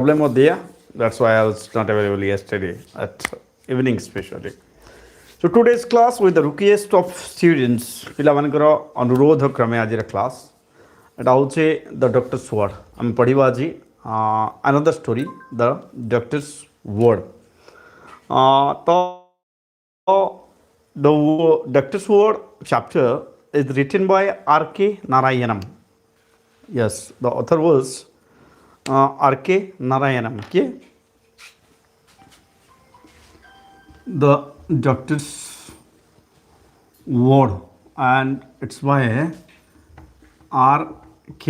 problem was there. That's why I was not available yesterday at evening especially. So today's class with the request of students, ପିଲାମାନଙ୍କର ଅନୁରୋଧ କ୍ରମେ ଆଜିର class ଏଟା ହେଉଛି ଦ doctors ward ଆମେ ପଢ଼ିବା ଆଜି another story the doctor's word ତ the doctor's word chapter is written by R.K Narayanam. Yes, the author was R.K Narayanam. Okay? The doctor's word and it's by R.K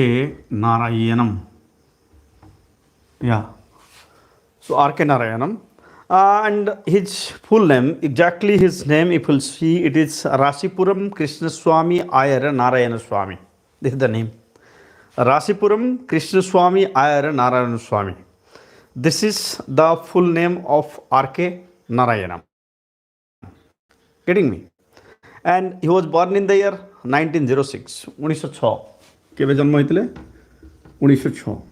Narayanam. Yeah. So R.K Narayanam. And his full name, exactly his name, if you'll see, it is Rasipuram Krishnaswamy Ayar Narayana Swami. This is the name. Rasipuram Krishnaswamy Ayar Narayana Swami. This is the full name of R.K Narayanam. Getting me? And he was born in the year 1906. 1906. केवे जन्म होइतले 1906.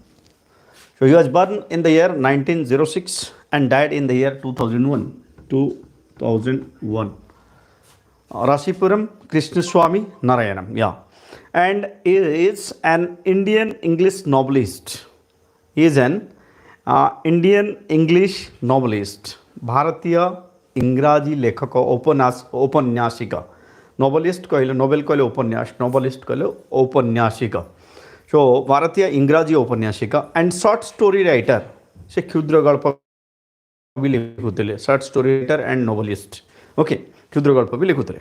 So he was born in the year 1906 and died in the year 2001. 2001. Rasipuram Krishnaswamy Narayanam. Yeah. And he is an Indian English novelist. He is an Indian English novelist. Bharatiya इंग्राजी लेखक औपन्यासिक novelist कहले novel कहले उपन्यास novelist कहले औपन्यासिक so भारतीय इंग्राजी औपन्यासिक and short story writer से क्षुद्र गल्प भी लिखुते short story writer and novelist okay क्षुद्र गल्प भी लिखुते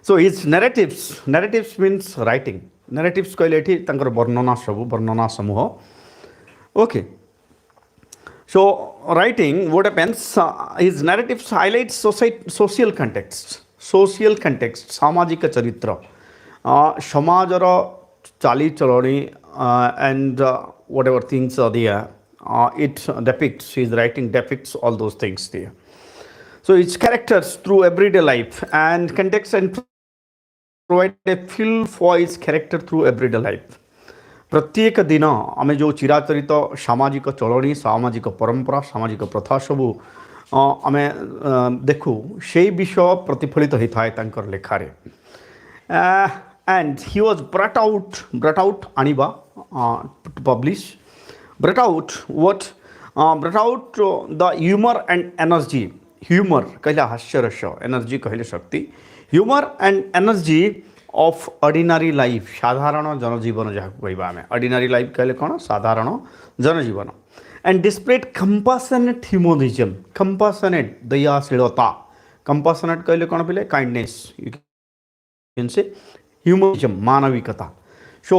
so his narratives means writing narratives कहले एठी तांकर वर्णना समूह okay. So writing, what happens, his narratives highlights social context, सामाजिक चरित्र, समाजर चाली चलनी and whatever things are there, it depicts, his writing depicts all those things there. So its characters through everyday life and context and provide a feel for his character through everyday life. प्रत्येक दिन आम जो चिराचरित सामाजिक चलनी सामाजिक परंपरा सामाजिक प्रथा सबू आम देखू से विषय प्रतिफलित होता है लेखारे and he was brought out आनिबा to publish brought out the humour and energy humour कहले हास्यरस एनर्जी कहले शक्ति humour and energy of ordinary life साधारण जनजीवन जहाँ कहवा आम ऑर्डिनरी लाइफ कहले कौन साधारण जनजीवन and displayed compassionate humanism compassionate दयाशीलता कंपासनेट कहले कौन पे kindness you can say humanism मानविकता so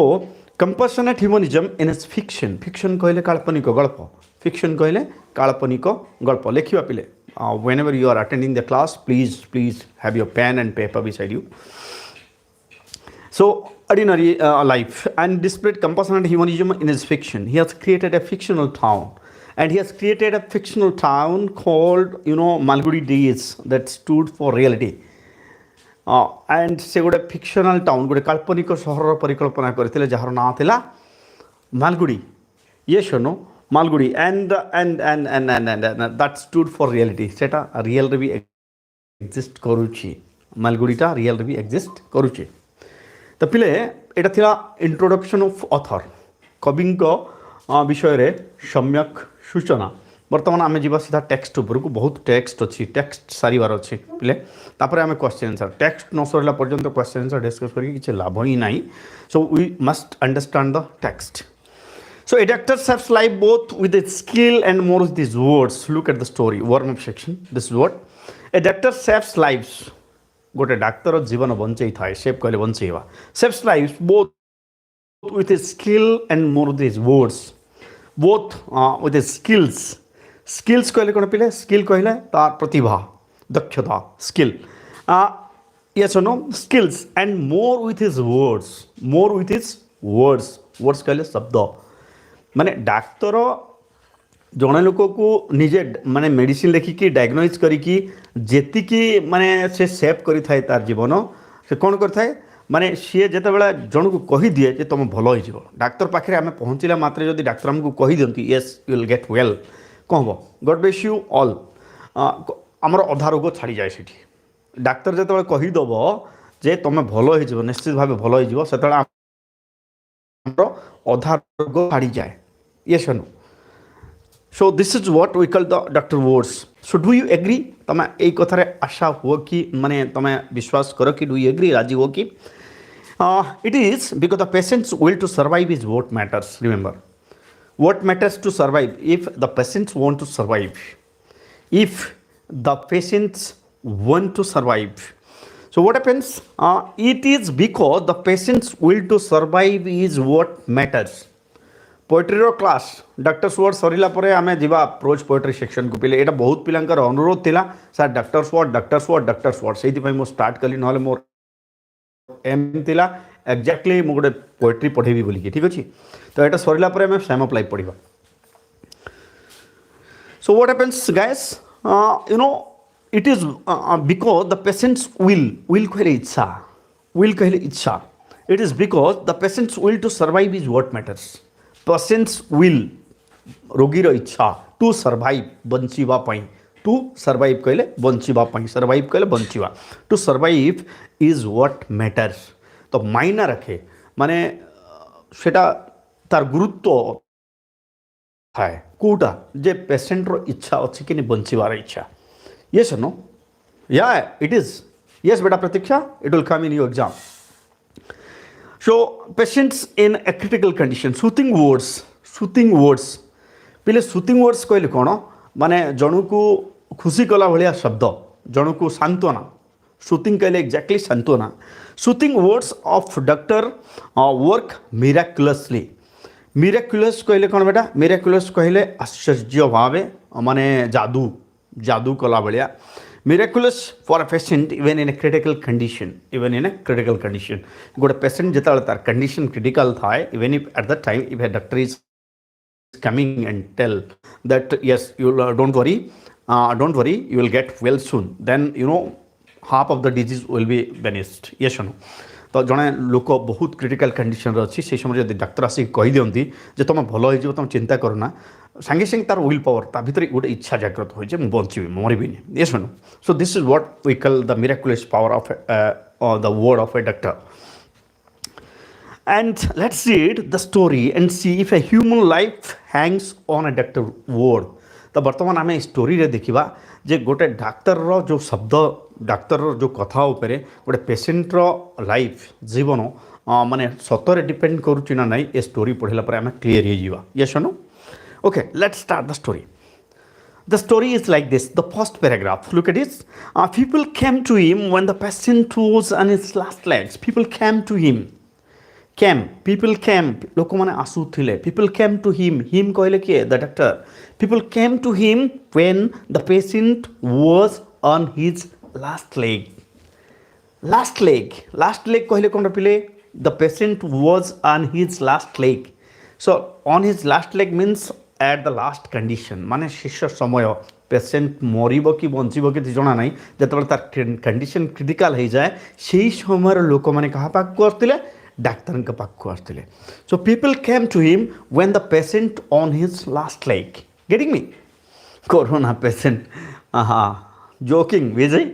compassionate humanism in its fiction कहले काल्पनिक गल्प फिक्शन कहले काल्पनिक गल्प लिखा पे whenever you are attending the class please have your pen and paper beside you. So, ordinary life and displayed compassionate humanism in his fiction. He has created a fictional town and he has created a fictional town called, Malgudi Days that stood for reality. And se gote fictional town, gote kalpaniko sahar parikalpana karitile jahar na thila Malgudi. Yes or no? Malgudi and that stood for reality. Seta real re exist karuchi. Malgudi ta real re exist karuchi. तो पिले एटा थिला introduction of author कवि विषय रे सम्यक सूचना बर्तमान आम जा सीधा टेक्स्ट उपर को बहुत टेक्स्ट अच्छी टेक्स्ट सारिवार अच्छी पिले तापर आम क्वेश्चन आंसर टेक्स्ट न सरला पर्यंत क्वेश्चन आंसर डिस्कस करके किसी लाभ ही ना so we must understand the text. So a doctor saves life both with its skill and more with this words look at the story warm up section this word a doctor saves lifes गोटे डाक्तर जीवन बंचई थाए save कहले बंचेवा saves life both with his skill and more with his words both with his skills कहले कौन पिले स्किल कहले तार प्रतिभा दक्षता skill yes no skills and more with his words कहले शब्द माने डाक्तर जड़े लोक को निजे माने मेडिसिन लेखिकी डायग्नोज करिकी जेतिकी माने से सेव करि थाए तार जीवन से कौन करि थाए माने सी जितेबाला जन को कहीदिए जे तुम भल हो डाक्तर पाखे आम पहुँचला मात्र जब डाक्तर आमको कहीदिंती yes you will get well कौन हम गॉड ब्लेस यू ऑल आमर अधा रोग छाड़ी जाए से डाक्तर जो कहीदेव जे तुम भल हो निश्चित भाव भल हो से अधा रोग छाड़ी जाए ये सुनो so this is what we call the doctor words so do you agree तुम यही कथार आशा हो कि माने तुम विश्वास कर कि डू यू एग्री राजी हो कि it is because the patients will to survive is what matters remember what matters to survive if the patients want to survive if the patients want to survive so what happens it is because the patients will to survive is what matters poetry रो class doctors word सरिला परे आमे जीवा pros poetry section को पिले एटा बहुत पिलांकर अनुरोध थिला सर डॉक्टर्स वर्ड सेति पई मो स्टार्ट कली नहले मोर एम थिला एक्जाक्टली मु गोटे पोएट्री पढ़ेबी बोली ठीक अछि तो एटा सरिला परे आमे सेम अप्लाई पढ़िबा so what happens guys you know it is because the patients will कहले इच्छा it is because the patients will to survive is what matters patients will रोगीर इच्छा टू सर्वाइव बंचिबा पई टू सर्वाइव कहले बंचिबा पई survive कहले बंचिबा to survive is what matters तो मायना रखे माने सेटा तार गुरुत्व है कोटा जे पेशेंट रो इच्छा अच्छी कि बंचिबार इच्छा यस नो या इट इज यस बेटा प्रतीक्षा it will come in your exam so patients in a critical condition soothing words पहले सूथिंग वर्ड्स कहले कौन माने जन को खुशी कला भाया शब्द जन को सांत्वना सूथिंग कहले एक्जाक्टली सांत्वना soothing words of doctor work miraculous कहले कौन बेटा मिराक्युलस कहले आश्चर्य भावे माने जादू कला भाया miraculous for a patient even in a critical condition गोटे पेशेंट जिते तार कंडीशन क्रिटिकल थाए even if at the time if a doctor is coming and tell that yes you don't worry you will get well soon then you know half of the disease will be banished ये सुनो तो जड़े लोक बहुत critical condition अच्छी से समय जब डाक्तर आसिक कही दिखती जे तुम भल हो तुम चिंता करना सांगे सांगे तार विल पावर ता भीतर गोटे इच्छा जागृत हो बंची मरबी ये सुनो so this is what we call the miraculous power of the word of a doctor and let's read the story and see if a human life hangs on a doctor word तो बर्तमान आम story रे देखा जे गोटे doctor रो जो शब्द doctor रो जो कथा उपरे गोटे पेशेंट रो लाइफ जीवन माने सतरे डिपेंड करूँ ना नहीं ये स्टोरी पढ़ला पर आम क्लीयर हो जावा ये सुनो okay let's start the story The story is like this. The first paragraph. Look at this. People came to him when the patient was on his last legs. People came to him. People came. लोक माने आसुथिले. People came to him. Him कहले किए? The doctor. People came to him when the patient was on his last leg. Last leg कहले कौन पिले? The patient was on his last leg. So on his last leg means at the last condition माने शेष समय patient मरब कि बंचब कि जना ना जो तार कंडीशन क्रिटिकल हो जाए से समय लोक मैंने क्या पाक आसते डाक्तर पाक आसते so people came to him when the patient on his last leg getting me corona patient joking Vijay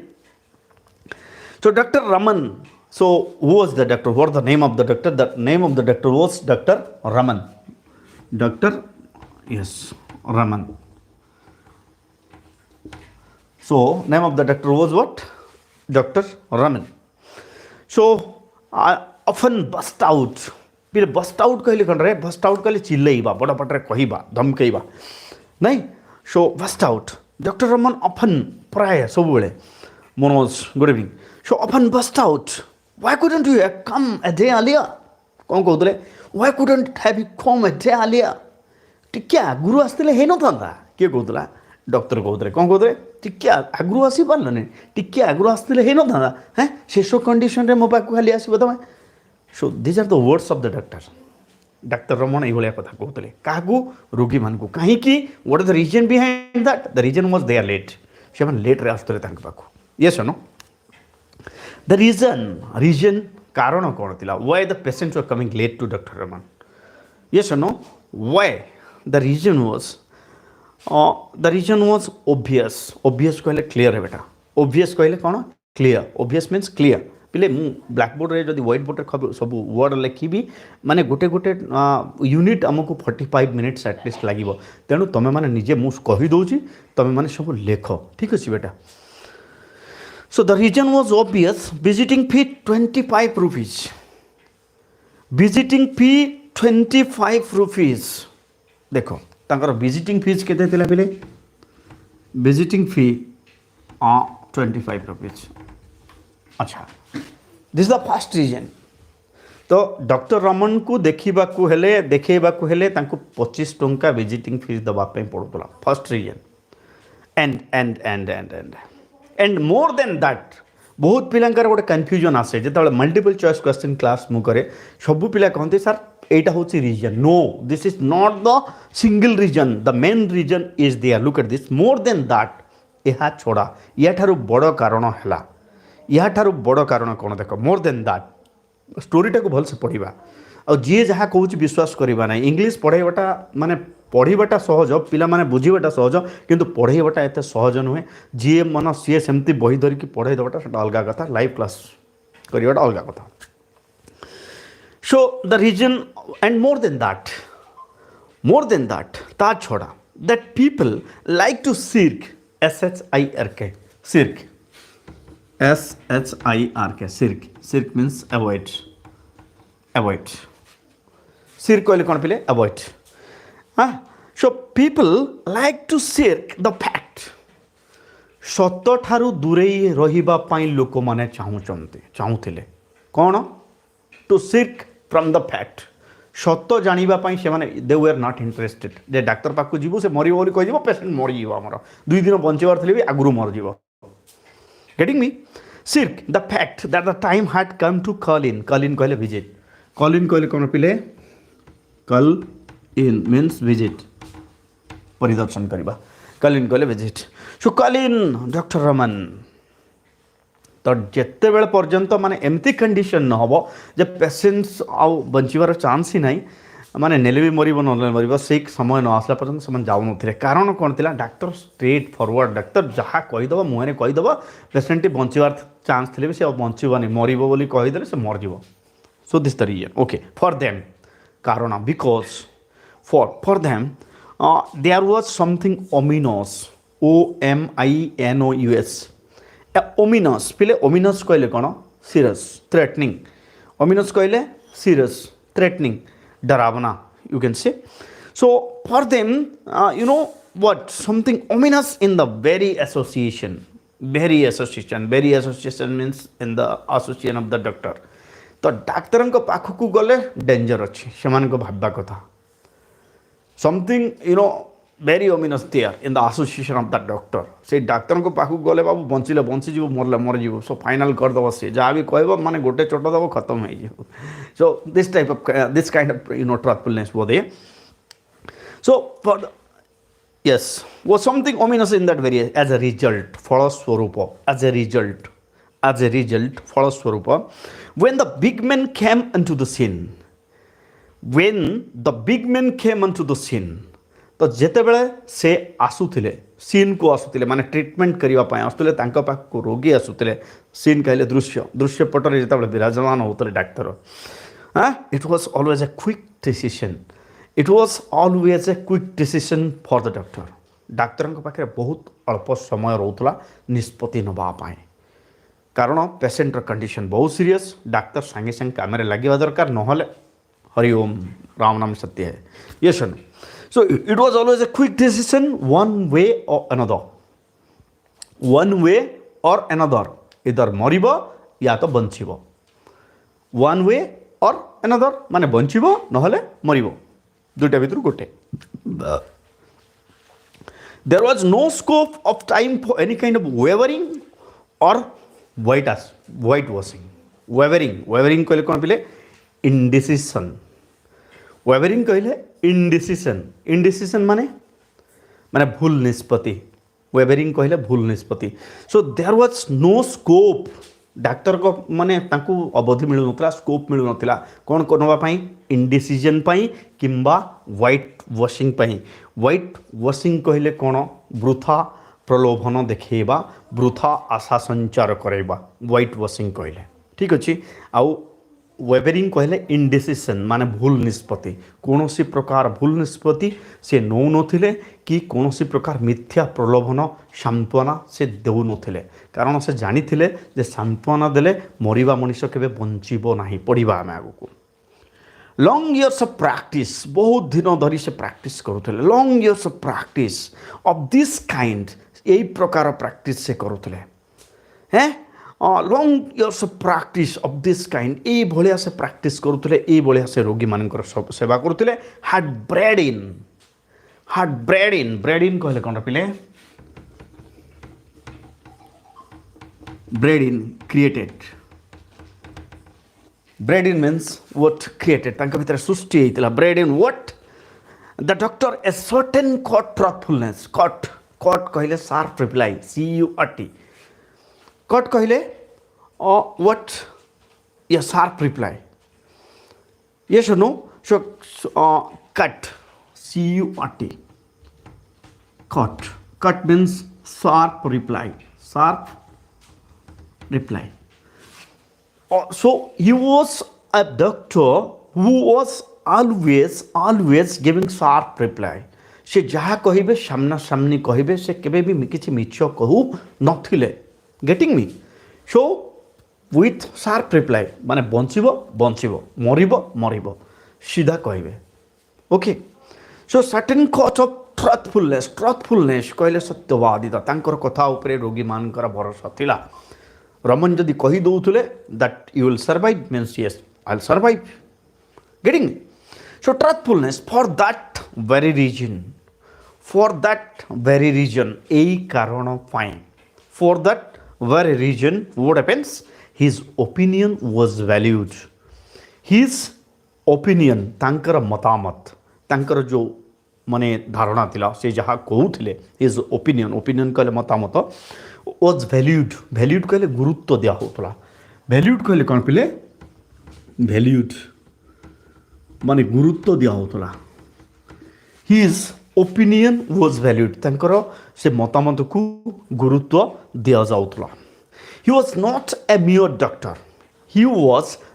so doctor Raman so who was the doctor what the name of the name of the doctor was Dr. Raman Dr. Yes, Raman. So, name of the doctor was what? Dr. Raman. So, I often burst out. फिर burst out कहले कौन रे? Burst out कहले चिल्लाइबा, बड़ा पटरे कहिबा, धमकाइबा. नहीं? So, burst out. Dr. Raman often प्राय सब बेले. Manoj, good evening. So, often burst out. Why couldn't you have come a day earlier? कौन कहते? Why couldn't have you come a day earlier? टिके आगु आसते है ना किए कहला डॉक्टर कहते कौन कहते टिके आगु आसी पारे टिके आगु आसते है ना हाँ शेष कंडीशन रे मो पाक खाली आसो तुम so these are the words of the doctor Raman ये कथा कहते क्या रोगी मान कहीं what is the reason behind that the reason was they are late से लेट रे आसते पाक ये सुनो द रीजन कारण कौन थिला why the patients were coming late to doctor Raman yes or no why the reason was obvious कहले क्लियर है बेटा obvious कहले कौन क्लियर obvious means clear पिले मु ब्लैक बोर्ड रे जदि व्हाइट बोर्ड रे सब वर्ड लिखिबी माने गोटे गोटे यूनिट हमको 45 मिनिट्स एटलिस्ट लागिबो तेणु तमे माने निजे मु कहि दोची तमे माने सब लेख ठीक अछि बेटा so the reason was obvious visiting fee 25 rupees visiting fee 25 rupees देखो तांकर विजिटिंग फीस केते थिला पिले विजिटिंग फी 25 रुपीज अच्छा दिस द फर्स्ट रीजन तो डॉक्टर रमन को देखा हेले तांको 25 टंका विजिटिंग फीस दबा पे पड़ुला first reason and more than that बहुत पिलांकर गोटे कन्फ्यूजन आसे जो मल्टीपल चॉइस क्वेश्चन क्लास मु करे सब पिला कहते सर एटा होची reason no this is not the single reason the main reason is there look at this more than that यह छोड़ा या ठारू बड़ कारण है या ठारू बड़ कारण कौन देख मोर देन दैट स्टोरीटा को भल से पढ़ा और जी जहाँ कहूँ विश्वास करवा ना इंग्लीश पढ़ाईबाटा माने पढ़ाटा सहज पिला माने बुझीबाटा सहज किंतु पढ़ाईबाटा एत सहज नुहे जी मन सी सेमती बही धरिकी पढ़ाई देवाटा से अलग कथा लाइव क्लास करवाटा अलग कथा so the reason and more than that ता छोड़ा that people like to shirk shirk shirk shirk means avoid shirk कहले कौन पिले avoid so people like to shirk the fact सत ठारू दूरे रहिबा पाई लोक माने चाहूथिले कौन to shirk from the fact सत जानिबा पाई से माने they were not interested जे डॉक्टर पाखु जीवो से मरिबो बोली कहि जीवो पेशेंट मरि जीवो हमर 2 दिन बंचेबार थले भी आगुरु मर जीवो getting me shirk the fact that the time had come to call in कहले visit call in कहले कोन पिले call in means visit परिदर्शन करबा call in कहले visit so call in doctor Raman तो जिते बेले पर्यंत माने एमती कंडीशन न हो जे पेशेंट्स आउ बंचीबार चांस ही नहीं माने नेले भी मरिबो न मरिबो से समय न आसला पर्यंत समान जाउ नथिले कारण कोन थिला डॉक्टर स्ट्रेट फॉरवर्ड डॉक्टर जहा कहि दबो मुहरे कहि दबो पेशेंट बंचीबार चांस थिले भी से बंचीबानी मरिबो बोली कहि देले से मर जिवो so this the reason okay for them कारण because for them there was something ominous OMINOUS ominous पिले ओमिनस कहले कौन सीरियस थ्रेटनिंग ओमिनस कहले सीरियस थ्रेटनिंग डरावना you can say so for them you know what something ominous in the very association means in the association of the doctor तो doctor को पाखक गले danger अच्छी से भाबा कथा something you know very ominous there in the association of that doctor से doctor को पाखु गले बाबू बंचिले bunchy मरले मर जीव सो फाइनल कर दब से जहाँ भी कहब माने गोटे चोट दब खत्म हो so this type of this kind of you know truthfulness वो दे so for yes was something ominous in that very as a result falaswarupa as a result falaswarupa when the big men came into the scene तो जिते बेले से आसुथिले scene को आसुथिले माने treatment करिवा पाए आसुथिले तांका पाख को रोगी आसुथिले सीन कहले दृश्य पटरे जिते बेले विराजमान होतले डाक्टर it was always a quick decision for the doctor डाक्तर पाखे बहुत अल्प समय रोला निष्पत्ति नवा पाए कारण पेशेंटर कंडीशन बहुत सीरियस डाक्तर सांगे सांगे काम लगे दरकार नहले हरिओम राम नाम सत्य है ये सुन so it was always a quick decision one way or another either मरिबो या तो बंचिबो one way or another माने बंचिबो नहले मरिबो दुटा भितर गोटे there was no scope of time for any kind of wavering or whitewashing wavering कहले कोन पिले indecision wavering कहले indecision माने भूल निष्पत्ति wavering कहले भूल निष्पत्ति so there was no scope doctor को माने तांकु अवधि मिलु नथला स्कोप मिलु नथला कोन कोनवा पई इंडिसीजन पई किंबा व्हाइट वॉशिंग पई व्हाइट वॉशिंग कहले कोन वृथा प्रलोभन देखैबा वृथा आशा संचार करैबा व्हाइट वॉशिंग कहले ठीक अछि आउ वेबरिंग कहले इंडिसीजन माने भूल निष्पत्ति कौन सी प्रकार भूल निष्पत्ति से नौ नथिले कि कौन सी प्रकार मिथ्या प्रलोभन सांत्वना से देउ नथिले कारण से जानी थिले जे सांत्वना देले मरिबा मनुष्य केबे बंचिबो नाही पड़िबा आमे आगु लॉन्ग इयर्स ऑफ प्रैक्टिस बहुत दिन धरी से प्रैक्टिस करुथिले long years of practice of this kind यही प्रकार प्रैक्टिस से करुथिले हैं long years of practice of this kind ए भलिया से प्रैक्टिस करुथिले ए भलिया से रोगी मानकर सेवा करुथिले हार्ट ब्रेड इन कहले कोन पिले bred in created bred in means what created तांका भितर सृष्टि हेतिला bred in what the doctor a certain curt truthfulness curt कहले शार्प रिप्लाई CURT कट कहले व्हाट या sharp reply yes or no so cut CURT cut means sharp reply so he was a doctor who was always giving sharp reply से जहाँ कहिबे सामना सामनी कहिबे से केबे भी किछि मिछ कहू नथिले getting me so with sharp reply माने बंचिबो मरिबो सीधा कहिबे okay so certain curt of truthfulness कहले सत्यवादिता तांकर कथा उपरे रोगी मानकर भरोसा थिला रमन जदि कहि दउथले that you will survive means yes I will survive getting so truthfulness for that very reason एई कारण पाई for that very reason what happens his opinion was valued his opinion तांकर मतामत तांकर जो माने धारणा थिला से जहाँ कहूले हिज ओपिनियन कहले मतामत वाज वैल्यूड कहले गुरुत्व दिया होतला वैल्यूड कहले कौन पिले वैल्यूड माने गुरुत्व दिया होतला हिज ओपिनियन वाज वैल्यूड तांकर से मतामत को गुरुत्व दिया जाउतला he was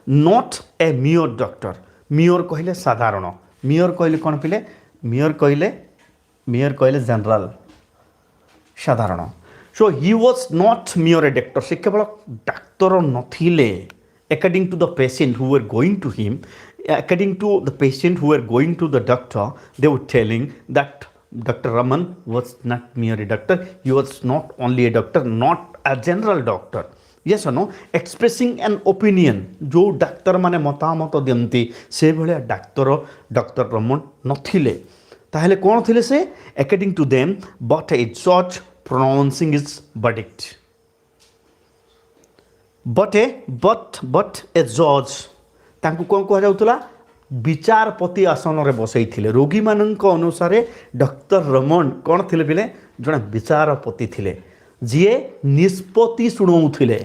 not a mere doctor mere कहले साधारण मियर कहले कौन पिले मियर कहले जनरल साधारण so he was not mere a doctor से केवल डाक्तर नथिले according to the patient who were going to him according to the patient who were going to the doctor they were telling that Dr. Raman was not mere a doctor he was not only a doctor not a general doctor yes or no expressing an opinion जो doctor माने मतामत दियंती से भले doctor Raman नथिले ताहले कोन थिले से according to them but a judge pronouncing his verdict but a judge तांकु कोन कह जाउतला विचारपति आसन रे बसई थिले रोगी मानक अनुसार डॉक्टर रमन कोन थिले बिले जणा विचारपति थिले जिए निष्पत्ति सुनाउथिले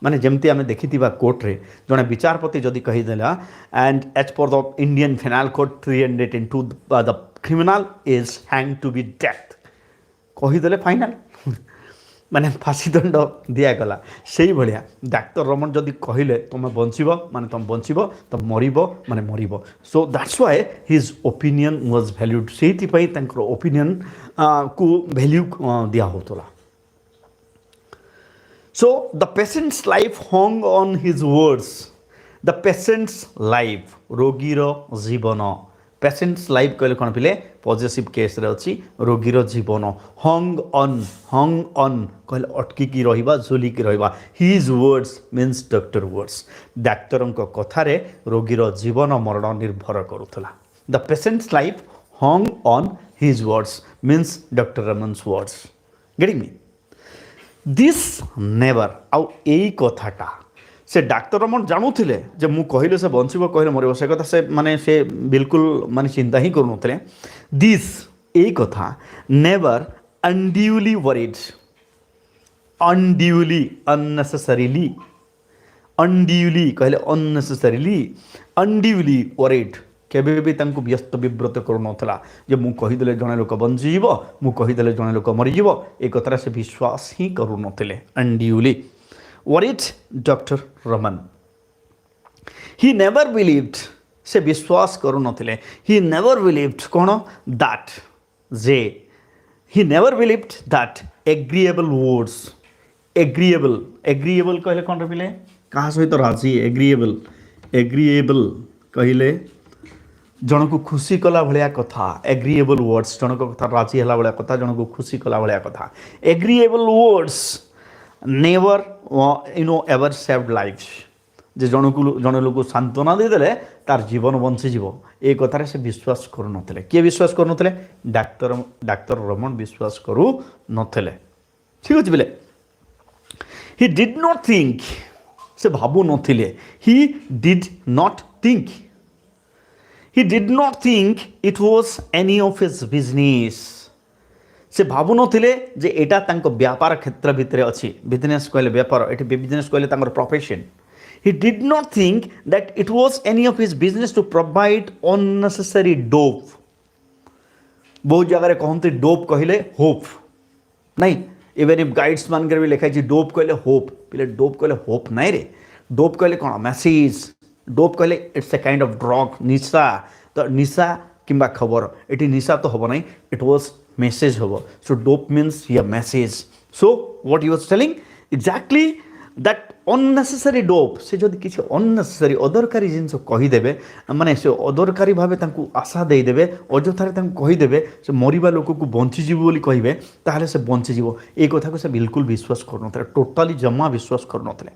माने जेमती आमे देखिथिबा कोर्ट रे जणा विचारपति जदि कहि देला and as per the Indian penal code 302 the criminal is hang to be death कहि देले फाइनल माने फांसी दंड दिया गला सेही भलिया डॉक्टर रमन जदि कहिले तुम बंचिबो माने तुम बंचिबो तुम मरिबो माने मरिबो so that's why his opinion was valued सेति पई तंकर ओपिनियन को वैल्यू दिया होतला so the patients life hung on his words the patients life रोगीर जीवन पेशेंट्स लाइफ कहले कोन पिले पॉजिटिव केस रे अछि रोगीर जीवन हंग ऑन कहले अटकी की रहिबा झोली की रहिबा his words means doctor words डाक्टर को कथा रे रोगीर जीवन मरण निर्भर करूथला the patients life hung on his words means doctor Raman's words getting me this never आउ एई कथाटा से डाक्तर रमन जानुथिले जे मु कहिले से बंचिबो कहिले मरिबो से कथा से माने से बिल्कुल माने चिंता ही करूनथले दिस एई कथा never unduly worried unduly unnecessarily unduly कहले अननेसेसरीली अनड्यूली वरीड केबे भी तांको व्यस्त विव्रत करूनथला जे मु कहिदेले जणे लोक बंजीव मु कहिदेले जणे लोक मरिजीव ए कथरा से विश्वास ही करूनथले unduly worried doctor Raman he never believed से विश्वास करूनथले ही नेवर बिलीव्ड कोन दैट जे he never believed that agreeable words agreeable agreeable कहले कोन रबिले कहा सहित राजी एग्रीएबल एग्रीएबल कहले जन को खुशी कला भलिया कथा एग्रीएबल वर्ड्स जन को कथा राजी हला भलिया कथा जन को खुशी कला भलिया कथा agreeable words never ever saved life जे जन लोक सांत्वना देदेले तार जीवन बंचीज ए कथार से विश्वास करू नथिले किए विश्वास करू नथिले डाक्तर रमन विश्वास करू नथिले ठीक अछि बेले ही डिड नॉट थिंक से भाबु नथिले he did not think he did not think it was any of his business से भाबु नथिले जे एटा तांको व्यापार क्षेत्र भितरे अछि बिजनेस कहले व्यापार एटी बिजनेस कहले तांकर profession he did not think that it was any of his business to provide unnecessary dope बहुत जगह रे कहंती डोप कहले होप नहीं इवन इफ गाइड्स मान कर भी लिखा है डोप कहले होप पहले डोप कहले होप नहीं रे डोप कहले कोन मैसेज डोप कहले it's a kind of drug निशा तो निशा किंबा खबर एटी निशा तो हबो नहीं इट वाज मेसेज हबो so dope means here message so what he was telling exactly that unnecessary dope से जदि किसी अननेसेसरी अदरकारी जिनस कही देबे माने से अदरकारी भाबे तांकु आशा देई देबे अजथारे तांकु कही देबे से मरिबा लोक को बंची जीव बोली कहिबे ताहले से बंची जीव ए कथा को से बिल्कुल विश्वास करनथले टोटली जम्मा विश्वास करनथले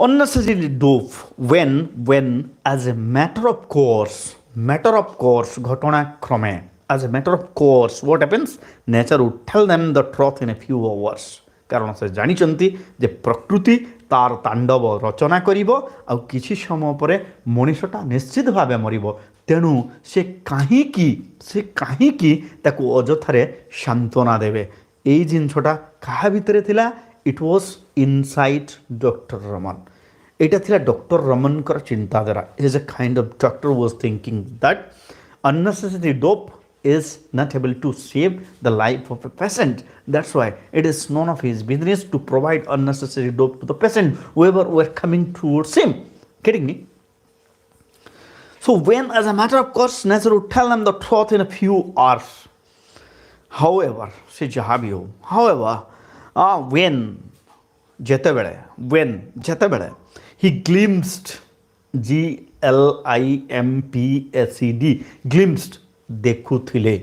unnecessary dope when as a matter of course घटना क्रमे as a matter of course what happens nature would tell them the truth in a few hours कारण से जानी चंती जे प्रकृति तार तांडव रचना करिवो आ किछि समय परे मनुष्यटा निश्चित भाबे मरिवो तेणु से काहे की ताकू अजथारे सांत्वना देबे एई जिनछटा काहा भितरे थिला it was inside doctor Raman एटा थिला डॉक्टर रमन कर चिंताधारा it is a kind of doctor was thinking that unnecessary dope is not able to save the life of a patient that's why it is none of his business to provide unnecessary dope to the patient whoever were coming towards him getting me so when as a matter of course nature would tell them the truth in a few hours however se jaha bhi ho however when ଯେତେବେଳେ he glimpsed GLIMPSED glimpsed देखुथिले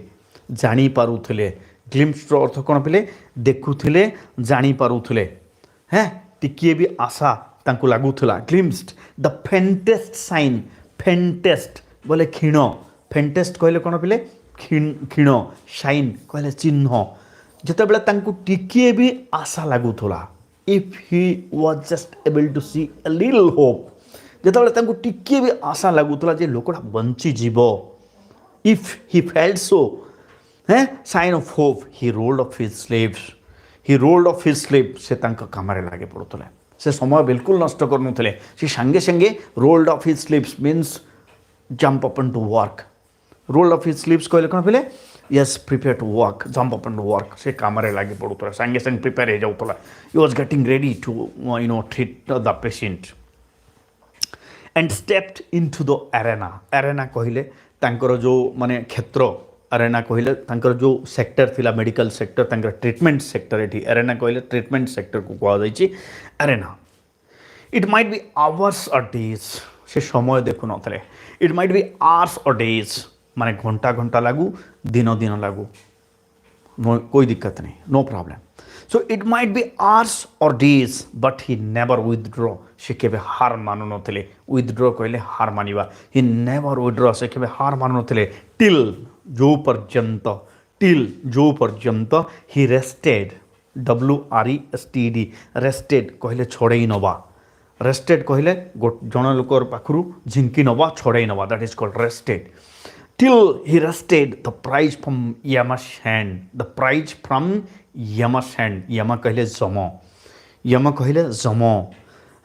जानी पारुथिले glimpsed रो अर्थ कोन पिले देखुथिले जानी पारुथिले हैं टिकिए भी आशा तांको लागुथला glimpsed the faintest sign faintest बोले क्षीण faintest कहले कोन पिले क्षीण शाइन कहले चिन्ह जेतेबेले तांको टिकिए भी आशा लागुथला if he was just able to see a little hope जेतेबेले तांको टिकिए भी आशा लागुथला जे लोकडा बंची जीवो if he felt so sign of hope he rolled up his sleeves से तांका कामरे लागे पड़ुतले से समय बिल्कुल नष्ट करनुथले से संगे संगे rolled up his sleeves means jump up into work rolled up his sleeves कहले कोन पहिले yes prepare to work jump up and work से कामरे लागे पड़ुतले संगे संगे प्रिपेयर हे जाउतला he was getting ready to treat the patient and stepped into the arena कहले तांकर जो माने क्षेत्र अरेना कहले तांकर जो सेक्टर थिला मेडिकल सेक्टर तांकर ट्रीटमेंट सेक्टर एठी अरेना कहले ट्रीटमेंट सेक्टर को कहा जाई छी Arena it might be hours और डेज से समय देखु नथले इट माइट बी आवर्स और डेज माने घंटा घंटा लागू दिन दिन लागू कोई दिक्कत नहीं no problem so it might be hours और days but he never withdraw से केबे हार मानु नथले विथड्रॉ कहले हार मानिबा ही नेवर विथड्रॉ से केबे हार मानु नथले टिल जो पर्यंत ही रेस्टेड WRESTED रेस्टेड कहले छोड़े नवा रेस्टेड कहले जन लोकर पाखरु झिंकी नवा छोड़े नवा that is called rested till he rested the prize from Yama's hand Yama कहले जमो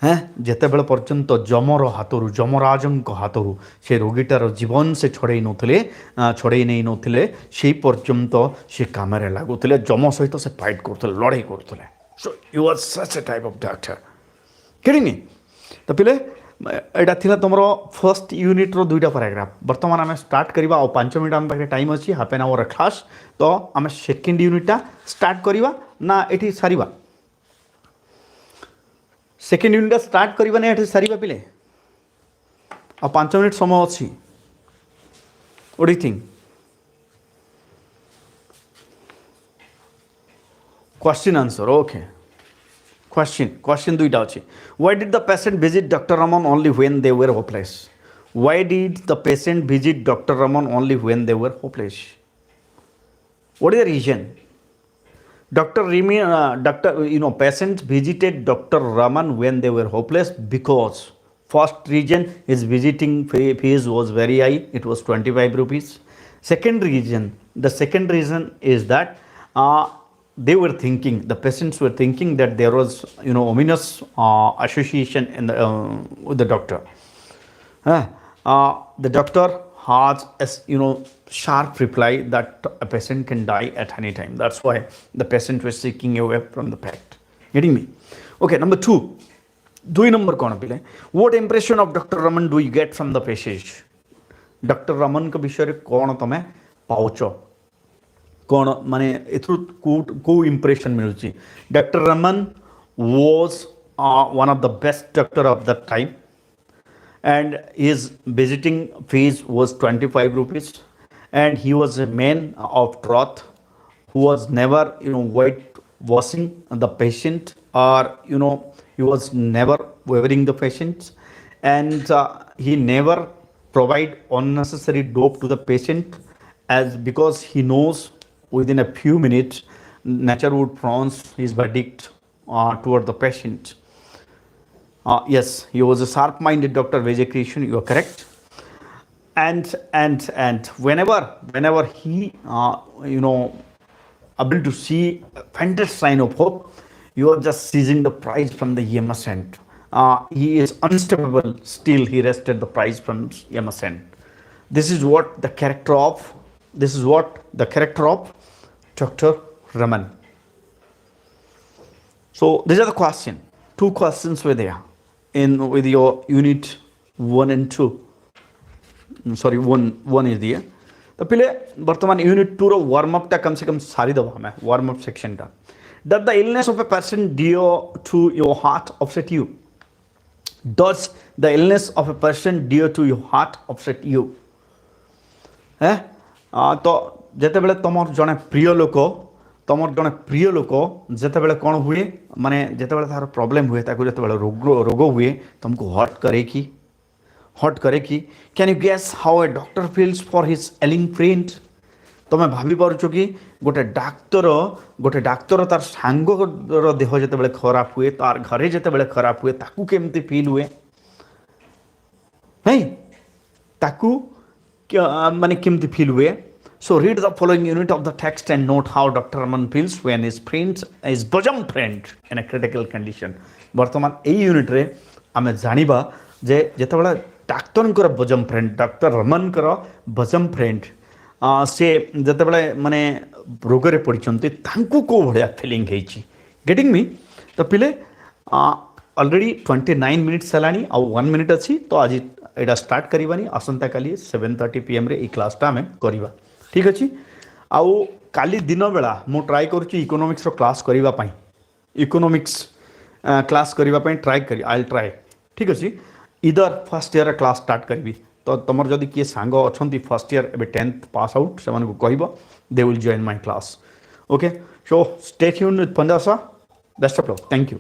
হ্যাঁ যেତେବେଳେ পর্যন্ত যমর হাতରୁ যমরাଜଙ୍କ ହାତରୁ ସେ ରୋଗୀଟାର ଜୀବନ ସେ ଛଡ଼େଇ ନେଇ ନଥିଲେ সেই পর্যন্ত ସେ କାମରେ ଲାଗୁଥିଲେ ଯମ ସହିତ ସେ ଫାଇଟ୍ କରୁଥିଲେ ଲଢ଼େଇ କରୁଥିଲେ so you are such a type of doctor କିଣିନି ତ ପିଲେ ଏଇଟା ଥିଲା ତୁମର ଫର୍ଷ୍ଟ ୟୁନିଟ୍ର ଦୁଇଟା ପାରାଗ୍ରାଫ ବର୍ତ୍ତମାନ ଆମେ ଷ୍ଟାର୍ଟ କରିବା ଆଉ 5 ମିନିଟ୍ ଆମ ପାଖରେ ଟାଇମ୍ ଅଛି ହାଫ୍ ଆନ୍ ଆୱାର କ୍ଲାସ୍ ତ ଆମେ ସେକେଣ୍ଡ ୟୁନିଟ୍ଟା ଷ୍ଟାର୍ଟ କରିବା ନା ଏଠି ସାରିବା सेकेंड यूनिट स्टार्ट करवा ना ये सारे पिले आ 5 मिनट समय अच्छी what do you think question answer okay question दुईटा अच्छी why did the patient visit doctor Raman only when they were hopeless why did the patient visit doctor Raman only when they were hopeless what is the reason patients visited Dr. Raman when they were hopeless because first reason his visiting fees was very high, it was 25 rupees. The second reason is that they were thinking, the patients were thinking that there was, ominous association in with the doctor. The doctor has sharp reply that a patient can die at any time. That's why the patient was seeking away from the fact. Getting me? Okay, number 2. number कौन पिले? What impression of Dr. Raman do you get from the passage? Dr. Raman का विषय रे कौन तमें पाउचो? कौन माने इथु को impression मिलुची? Dr. Raman was one of the best doctor of that time. And his visiting fees was 25 rupees and he was a man of truth who was never whitewashing the patient or he was never wavering the patients and he never provide unnecessary dope to the patient as because he knows within a few minutes nature would pronounce his verdict toward the patient. Yes, he was a sharp-minded doctor, Vijay Krishnan, you are correct. And whenever he, able to see a fantastic sign of hope, you are just seizing the prize from the EMS end. He is unstoppable, still he wrested the prize from EMS end. This is what the character of Dr. Raman. So these are the question. 2 questions were there. With your unit 1 and 2 sorry 1 is there तो पहले वर्तमान unit 2 रो warm up टा कम से कम सारी दबा हमें warm up section टा does the illness of a person due to your heart upset you does the illness of a person due to your heart upset you है तो ଯେତେବେଳେ ତମର ଜଣେ ପ୍ରିୟ ଲୋକ ଯେତେବେଳେ କ'ଣ ହୁଏ ମାନେ ଯେତେବେଳେ ତାର ପ୍ରୋବ୍ଲେମ ହୁଏ ତାକୁ ଯେତେବେଳେ ରୋଗ ହୁଏ ତମକୁ ହର୍ଟ କରେ କି can you guess how a doctor feels for his ailing friend ତମେ ଭାବିପାରୁଛ କି ଗୋଟେ ଡାକ୍ତର ତାର ସାଙ୍ଗର ଦେହ ଯେତେବେଳେ ଖରାପ ହୁଏ ତାର ଘରେ ଯେତେବେଳେ ଖରାପ ହୁଏ ତାକୁ କେମିତି ଫିଲ୍ ହୁଏ ନାଇଁ ତାକୁ ମାନେ କେମିତି ଫିଲ୍ ହୁଏ So read the following unit of the text and note how Dr. Raman feels when his bosom friend in a critical condition. वर्तमान ए यूनिट रे आमे जानिबा जे जेतेबेला डाक्टर बोजम फ्रेंड डॉक्टर रमन बोजम फ्रेंड से जेतेबेला माने रोग रे पड़िचंती तांकू को भलिया फीलिंग हेची गेटिंग मी तो पिले ऑलरेडी 29 मिनिट्स हलानी आ 1 मिनिट अछि तो आज एटा स्टार्ट करिवानी आसंता काली 7:30 PM रे ई क्लास टा आमे करिवा ठीक अच्छे आउ काली दिन बेला मु ट्राए करुच्ची इकोनॉमिक्स रो क्लास करिवा पई इकोनॉमिक्स क्लास करिवा पई ट्राए करी आई विल ट्राए ठीक अच्छे इधर फर्स्ट ईयर क्लास स्टार्ट करी तो तुम जदि किए सांग अच्छा फर्स्ट ईयर एबे 10th पास आउट से कहब they will join my class okay so stay tuned with पंजासा best of luck thank you